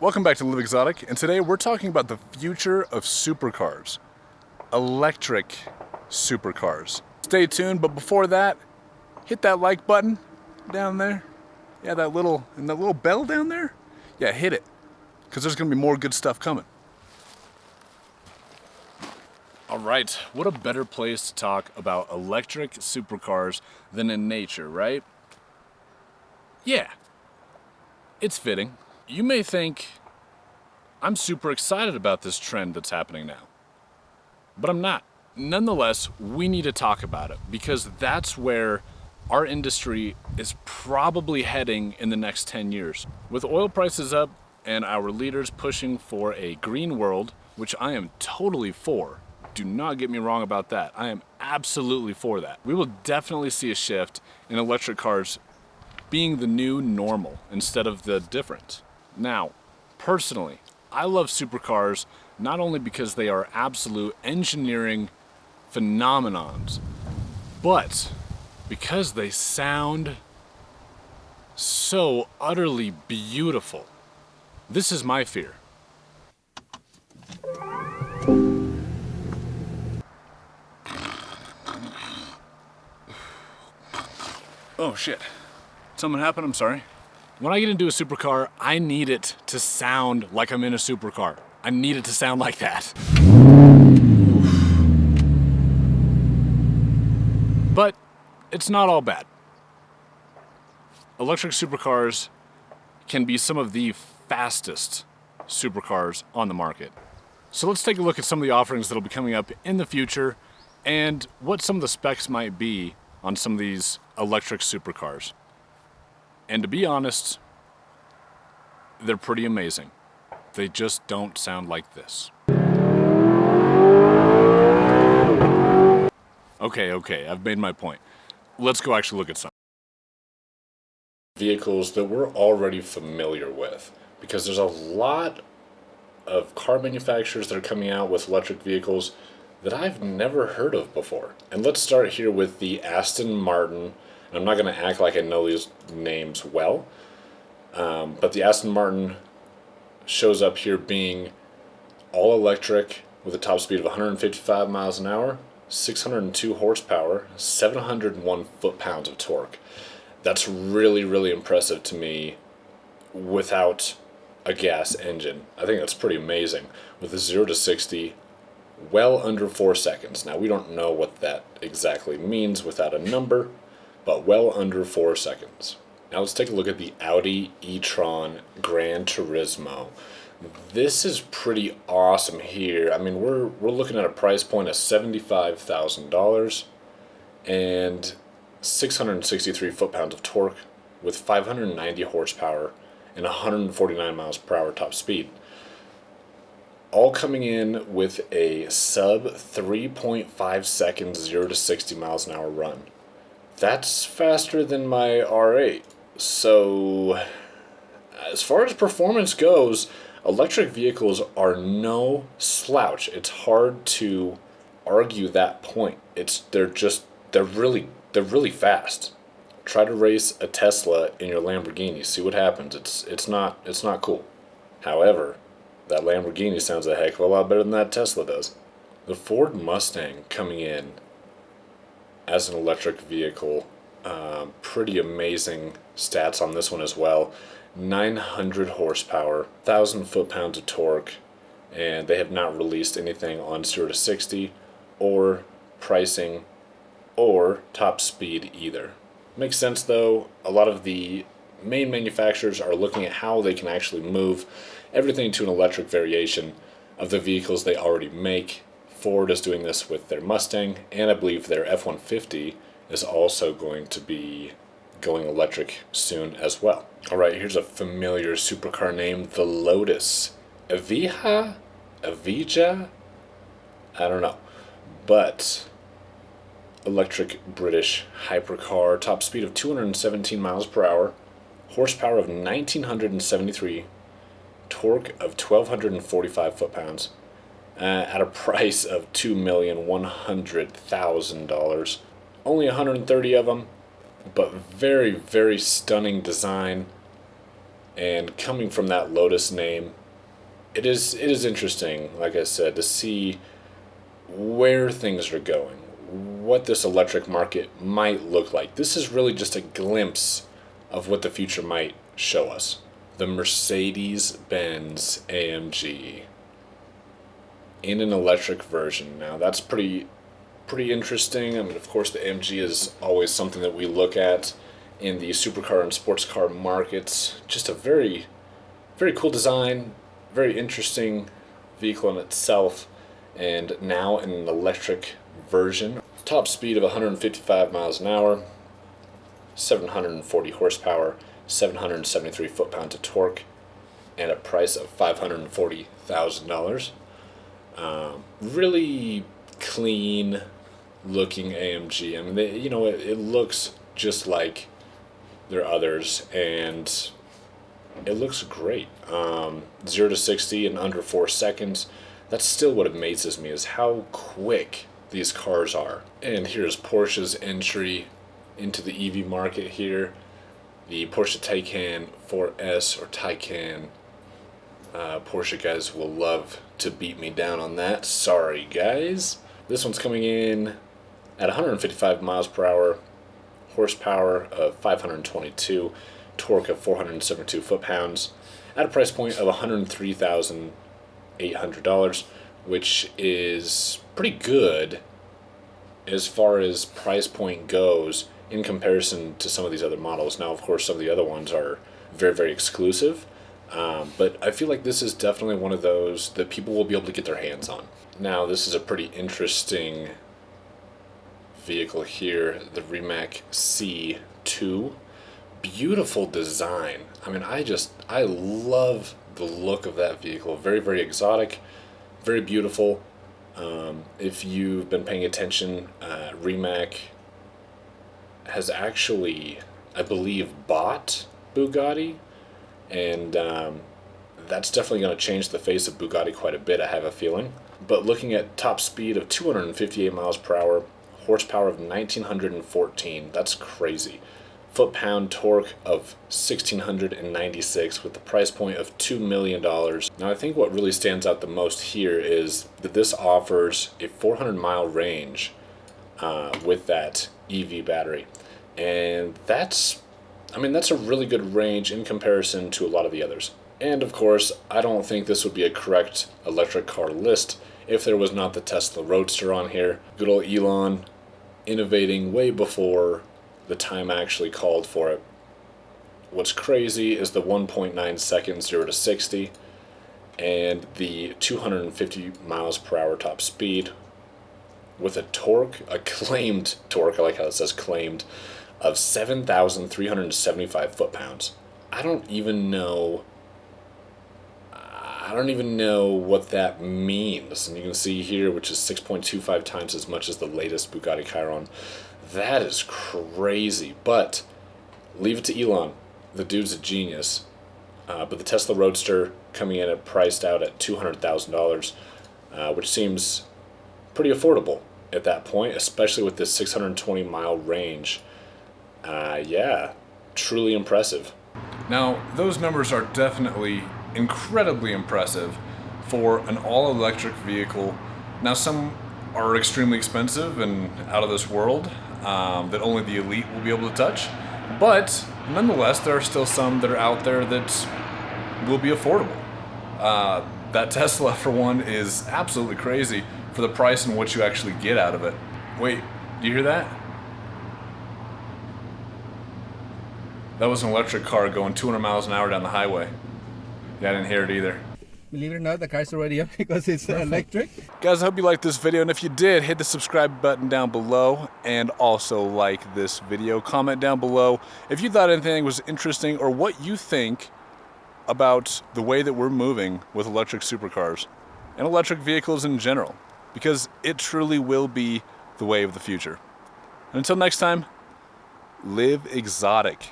Welcome back to Live Exotic, and today we're talking about the future of supercars. Electric supercars. Stay tuned, but before that, hit that like button down there. Yeah, that little bell down there. Yeah, hit it, because there's gonna be more good stuff coming. All right, what a better place to talk about electric supercars than in nature, right? Yeah, it's fitting. You may think I'm super excited about this trend that's happening now, but I'm not. Nonetheless, we need to talk about it because that's where our industry is probably heading in the next 10 years. With oil prices up and our leaders pushing for a green world, which I am totally for. Do not get me wrong about that. I am absolutely for that. We will definitely see a shift in electric cars being the new normal instead of the different. Now, personally, I love supercars not only because they are absolute engineering phenomenons, but because they sound so utterly beautiful. This is my fear. Oh shit. Something happened? I'm sorry. When I get into a supercar, I need it to sound like I'm in a supercar. I need it to sound like that. But it's not all bad. Electric supercars can be some of the fastest supercars on the market. So let's take a look at some of the offerings that'll be coming up in the future and what some of the specs might be on some of these electric supercars. And to be honest, they're pretty amazing. They just don't sound like this. Okay, I've made my point. Let's go actually look at some vehicles that we're already familiar with, because there's a lot of car manufacturers that are coming out with electric vehicles that I've never heard of before. And let's start here with the Aston Martin. I'm not going to act like I know these names well, but the Aston Martin shows up here being all electric with a top speed of 155 miles an hour, 602 horsepower, 701 foot-pounds of torque. That's really, really impressive to me without a gas engine. I think that's pretty amazing. With a 0 to 60 well under 4 seconds. Now, we don't know what that exactly means without a number, but well under 4 seconds. Now let's take a look at the Audi e-tron Gran Turismo. This is pretty awesome here. I mean, we're looking at a price point of $75,000 and 663 foot-pounds of torque with 590 horsepower and 149 miles per hour top speed. All coming in with a sub 3.5 seconds 0 to 60 miles an hour run. That's faster than my R8. So, as far as performance goes, electric vehicles are no slouch. It's hard to argue that point. They're really fast. Try to race a Tesla in your Lamborghini. See what happens. It's not cool. However, that Lamborghini sounds a heck of a lot better than that Tesla does. The Ford Mustang coming in as an electric vehicle, pretty amazing stats on this one as well. 900 horsepower, 1,000 foot-pounds of torque, and they have not released anything on 0 to 60 or pricing or top speed either. Makes sense though. A lot of the main manufacturers are looking at how they can actually move everything to an electric variation of the vehicles they already make. Ford is doing this with their Mustang, and I believe their F-150 is also going to be going electric soon as well. Alright, here's a familiar supercar name, the Lotus. Avija? I don't know. But electric British hypercar, top speed of 217 miles per hour, horsepower of 1,973, torque of 1,245 foot-pounds, at a price of $2,100,000. Only 130 of them, but very, very stunning design. And coming from that Lotus name, it is interesting, like I said, to see where things are going, what this electric market might look like. This is really just a glimpse of what the future might show us. The Mercedes-Benz AMG in an electric version. Now that's pretty interesting. I mean, of course, the AMG is always something that we look at in the supercar and sports car markets. Just a very, very cool design, very interesting vehicle in itself, and now in an electric version. Top speed of 155 miles an hour, 740 horsepower, 773 foot-pounds of torque, and a price of $540,000. Really clean looking AMG. I mean, it looks just like their others, and it looks great. 0 to 60 in under 4 seconds. That's still what amazes me, is how quick these cars are. And here's Porsche's entry into the EV market here. The Porsche Taycan 4S, or Taycan. Porsche guys will love to beat me down on that. Sorry, guys. This one's coming in at 155 miles per hour, horsepower of 522, torque of 472 foot-pounds, at a price point of $103,800, which is pretty good as far as price point goes in comparison to some of these other models. Now, of course, some of the other ones are very, very exclusive, but I feel like this is definitely one of those that people will be able to get their hands on. Now, this is a pretty interesting vehicle here, the Rimac C2. Beautiful design. I mean, I love the look of that vehicle. Very, very exotic, very beautiful. If you've been paying attention, Rimac has actually, I believe, bought Bugatti, and that's definitely going to change the face of Bugatti quite a bit, I have a feeling. But looking at top speed of 258 miles per hour, horsepower of 1914, that's crazy. Foot-pound torque of 1696 with the price point of $2 million. Now, I think what really stands out the most here is that this offers a 400-mile range with that EV battery. And that's a really good range in comparison to a lot of the others. And of course, I don't think this would be a correct electric car list if there was not the Tesla Roadster on here. Good old Elon, innovating way before the time actually called for it. What's crazy is the 1.9 seconds 0 to 60 and the 250 miles per hour top speed with a claimed torque, I like how it says claimed, of 7,375 foot-pounds. I don't even know what that means. And you can see here, which is 6.25 times as much as the latest Bugatti Chiron. That is crazy. But leave it to Elon. The dude's a genius. But the Tesla Roadster coming in priced out at $200,000, which seems pretty affordable at that point, especially with this 620-mile range. Yeah, truly impressive. Now, those numbers are definitely incredibly impressive for an all-electric vehicle. Now, some are extremely expensive and out of this world that only the elite will be able to touch, but nonetheless, there are still some that are out there that will be affordable. That Tesla, for one, is absolutely crazy for the price and what you actually get out of it. Wait, do you hear that? That was an electric car going 200 miles an hour down the highway. Yeah, I didn't hear it either. Believe it or not, the car's already up because it's electric. Guys, I hope you liked this video, and if you did, hit the subscribe button down below, and also like this video. Comment down below if you thought anything was interesting or what you think about the way that we're moving with electric supercars and electric vehicles in general, because it truly will be the way of the future. And until next time, live exotic.